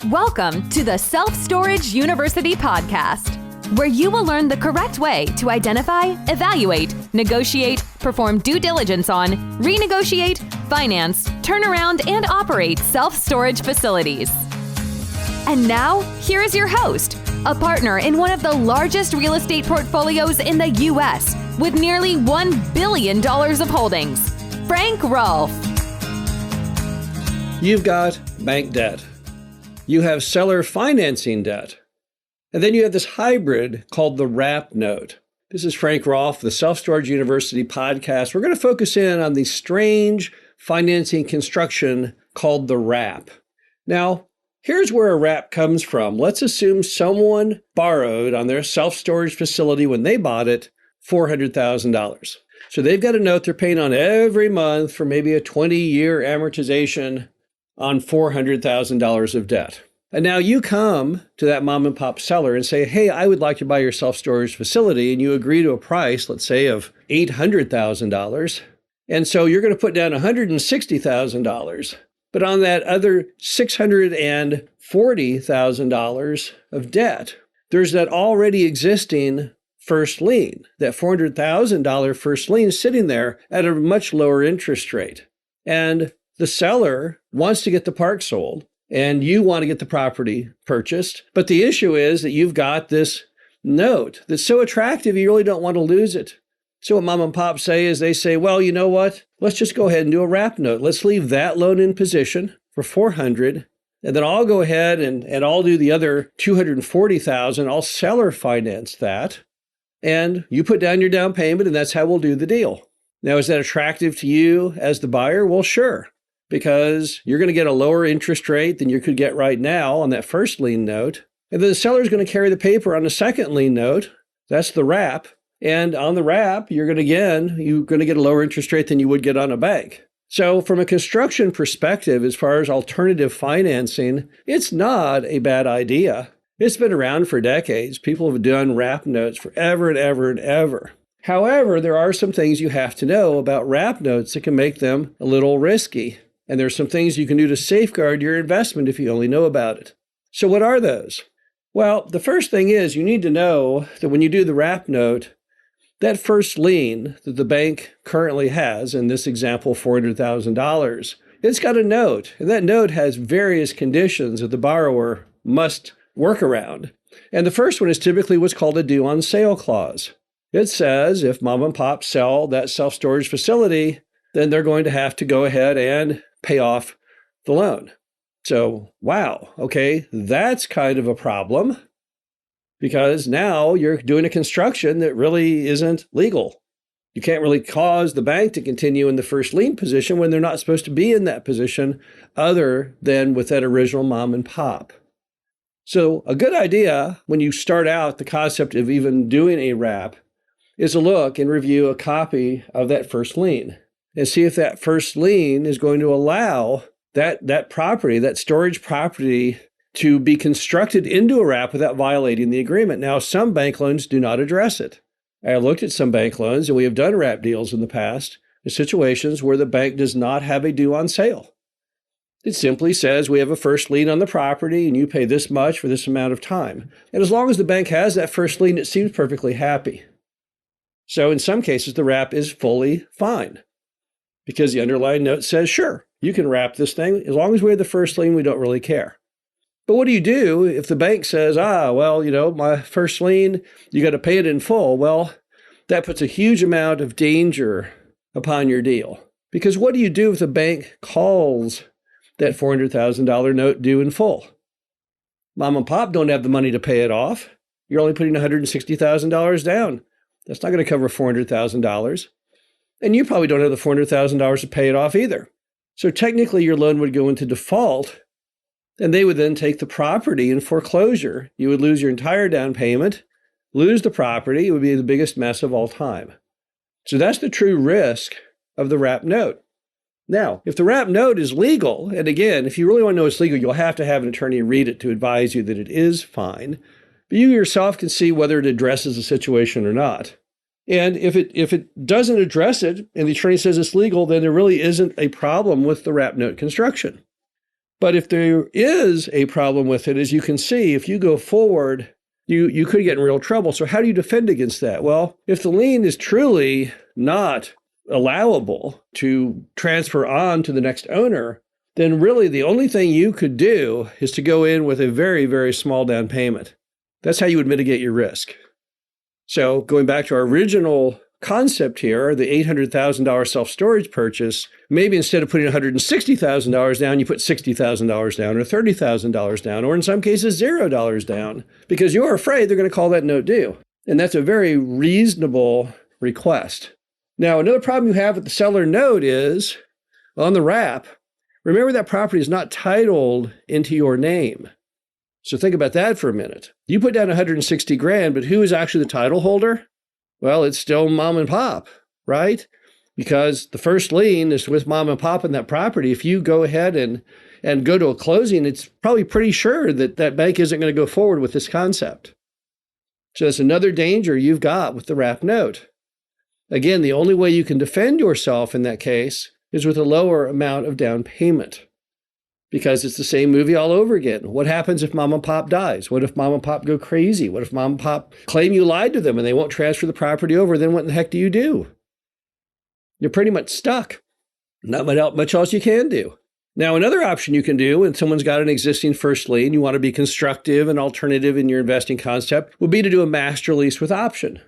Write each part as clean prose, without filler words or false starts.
Welcome to the Self Storage University podcast, where you will learn the correct way to identify, evaluate, negotiate, perform due diligence on, renegotiate, finance, turn around, and operate self-storage facilities. And now, here is your host, a partner in one of the largest real estate portfolios in the U.S. with nearly $1 billion of holdings, Frank Rolfe. You've got bank debt. You have seller financing debt. And then you have this hybrid called the wrap note. This is Frank Rolfe, the Self Storage University podcast. We're going to focus in on the strange financing construction called the wrap. Now, here's where a wrap comes from. Let's assume someone borrowed on their self-storage facility when they bought it $400,000. So they've got a note they're paying on every month for maybe a 20-year amortization on $400,000 of debt. And now you come to that mom and pop seller and say, hey, I would like to buy your self-storage facility. And you agree to a price, let's say, of $800,000. And so you're going to put down $160,000. But on that other $640,000 of debt, there's that already existing first lien, that $400,000 first lien sitting there at a much lower interest rate. And the seller wants to get the park sold, and you want to get the property purchased. But the issue is that you've got this note that's so attractive, you really don't want to lose it. So what mom and pop say is they say, well, you know what? Let's just go ahead and do a wrap note. Let's leave that loan in position for $400,000. And then I'll go ahead and I'll do the other $240,000. I'll seller finance that. And you put down your down payment, and that's how we'll do the deal. Now, is that attractive to you as the buyer? Well, sure. Because you're going to get a lower interest rate than you could get right now on that first lien note. And then the seller's going to carry the paper on the second lien note. That's the wrap. And on the wrap, you're going to get a lower interest rate than you would get on a bank. So from a construction perspective, as far as alternative financing, it's not a bad idea. It's been around for decades. People have done wrap notes forever and ever and ever. However, there are some things you have to know about wrap notes that can make them a little risky. And there's some things you can do to safeguard your investment if you only know about it. So what are those? Well, the first thing is you need to know that when you do the wrap note, that first lien that the bank currently has, in this example, $400,000, it's got a note. And that note has various conditions that the borrower must work around. And the first one is typically what's called a due on sale clause. It says if mom and pop sell that self-storage facility, then they're going to have to go ahead and pay off the loan. So, wow, okay, that's kind of a problem because now you're doing a construction that really isn't legal. You can't really cause the bank to continue in the first lien position when they're not supposed to be in that position other than with that original mom and pop. So a good idea when you start out the concept of even doing a wrap is to look and review a copy of that first lien and see if that first lien is going to allow that property, that storage property, to be constructed into a wrap without violating the agreement. Now, some bank loans do not address it. I looked at some bank loans, and we have done wrap deals in the past in situations where the bank does not have a due on sale. It simply says we have a first lien on the property, and you pay this much for this amount of time. And as long as the bank has that first lien, it seems perfectly happy. So in some cases, the wrap is fully fine, because the underlying note says, sure, you can wrap this thing. As long as we have the first lien, we don't really care. But what do you do if the bank says, well, my first lien, you got to pay it in full? Well, that puts a huge amount of danger upon your deal. Because what do you do if the bank calls that $400,000 note due in full? Mom and pop don't have the money to pay it off. You're only putting $160,000 down. That's not going to cover $400,000. And you probably don't have the $400,000 to pay it off either. So technically your loan would go into default, and they would then take the property in foreclosure. You would lose your entire down payment, lose the property. It would be the biggest mess of all time. So that's the true risk of the wrap note. Now, if the wrap note is legal, and again, if you really want to know it's legal, you'll have to have an attorney read it to advise you that it is fine. But you yourself can see whether it addresses the situation or not. And if it doesn't address it and the attorney says it's legal, then there really isn't a problem with the wrap note construction. But if there is a problem with it, as you can see, if you go forward, you could get in real trouble. So how do you defend against that? Well, if the lien is truly not allowable to transfer on to the next owner, then really the only thing you could do is to go in with a very, very small down payment. That's how you would mitigate your risk. So going back to our original concept here, the $800,000 self-storage purchase, maybe instead of putting $160,000 down, you put $60,000 down or $30,000 down, or in some cases $0 down, because you're afraid they're going to call that note due. And that's a very reasonable request. Now, another problem you have with the seller note is on the wrap, remember that property is not titled into your name. So think about that for a minute. You put down $160,000, but who is actually the title holder? Well, it's still mom and pop, right? Because the first lien is with mom and pop in that property. If you go ahead and go to a closing, it's probably pretty sure that that bank isn't going to go forward with this concept. So that's another danger you've got with the wrap note. Again, the only way you can defend yourself in that case is with a lower amount of down payment, because it's the same movie all over again. What happens if mom and pop dies? What if mom and pop go crazy? What if mom and pop claim you lied to them and they won't transfer the property over? Then what in the heck do you do? You're pretty much stuck. Not much else you can do. Now, another option you can do when someone's got an existing first lien, you want to be constructive and alternative in your investing concept, would be to do a master lease with option.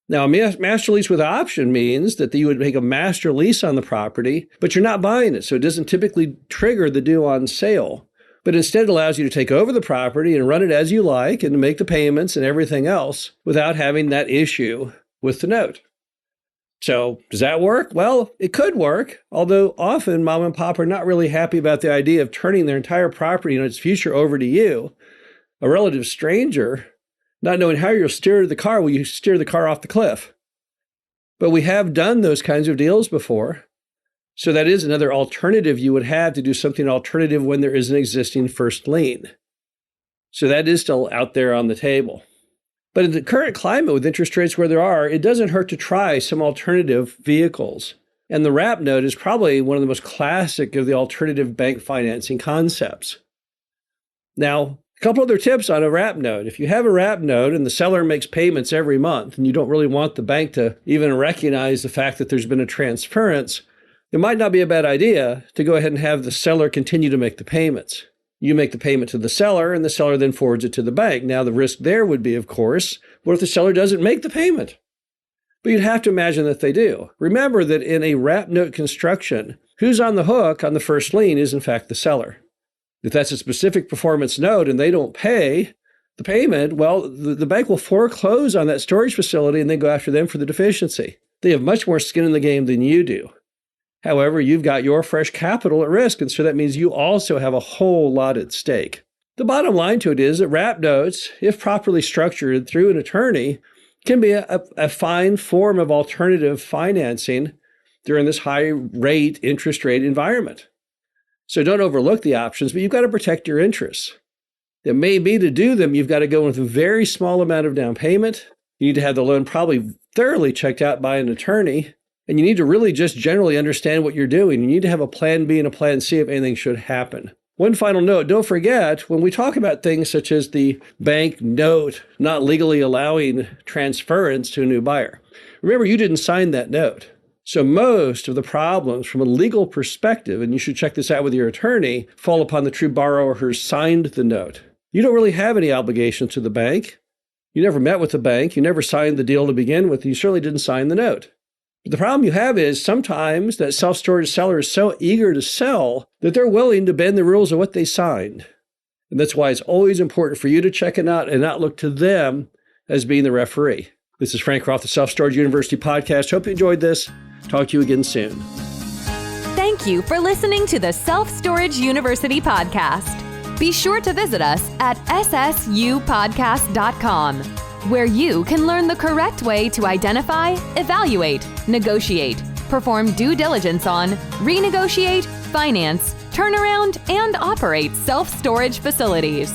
Now, a master lease with option means that you would make a master lease on the property, but you're not buying it. So it doesn't typically trigger the due on sale, but instead allows you to take over the property and run it as you like and to make the payments and everything else without having that issue with the note. So does that work? Well, it could work, although often mom and pop are not really happy about the idea of turning their entire property and its future over to you, a relative stranger. Not knowing how you'll steer the car, will you steer the car off the cliff? But we have done those kinds of deals before. So that is another alternative you would have to do something alternative when there is an existing first lien. So that is still out there on the table. But in the current climate with interest rates where there are, it doesn't hurt to try some alternative vehicles. And the wrap note is probably one of the most classic of the alternative bank financing concepts. Now, a couple other tips on a wrap note. If you have a wrap note and the seller makes payments every month and you don't really want the bank to even recognize the fact that there's been a transference, it might not be a bad idea to go ahead and have the seller continue to make the payments. You make the payment to the seller and the seller then forwards it to the bank. Now, the risk there would be, of course, what if the seller doesn't make the payment? But you'd have to imagine that they do. Remember that in a wrap note construction, who's on the hook on the first lien is in fact the seller. If that's a specific performance note and they don't pay the payment, well, the bank will foreclose on that storage facility and then go after them for the deficiency. They have much more skin in the game than you do. However, you've got your fresh capital at risk, and so that means you also have a whole lot at stake. The bottom line to it is that wrap notes, if properly structured through an attorney, can be a fine form of alternative financing during this high rate, interest rate environment. So don't overlook the options, but you've got to protect your interests. It may be to do them, you've got to go with a very small amount of down payment. You need to have the loan probably thoroughly checked out by an attorney. And you need to really just generally understand what you're doing. You need to have a plan B and a plan C if anything should happen. One final note, don't forget, when we talk about things such as the bank note not legally allowing transference to a new buyer, remember you didn't sign that note. So most of the problems from a legal perspective, and you should check this out with your attorney, fall upon the true borrower who signed the note. You don't really have any obligation to the bank. You never met with the bank. You never signed the deal to begin with. You certainly didn't sign the note. But the problem you have is sometimes that self-storage seller is so eager to sell that they're willing to bend the rules of what they signed. And that's why it's always important for you to check it out and not look to them as being the referee. This is Frank Roth, the Self-Storage University podcast. Hope you enjoyed this. Talk to you again soon. Thank you for listening to the Self-Storage University podcast. Be sure to visit us at ssupodcast.com, where you can learn the correct way to identify, evaluate, negotiate, perform due diligence on, renegotiate, finance, turnaround, and operate self-storage facilities.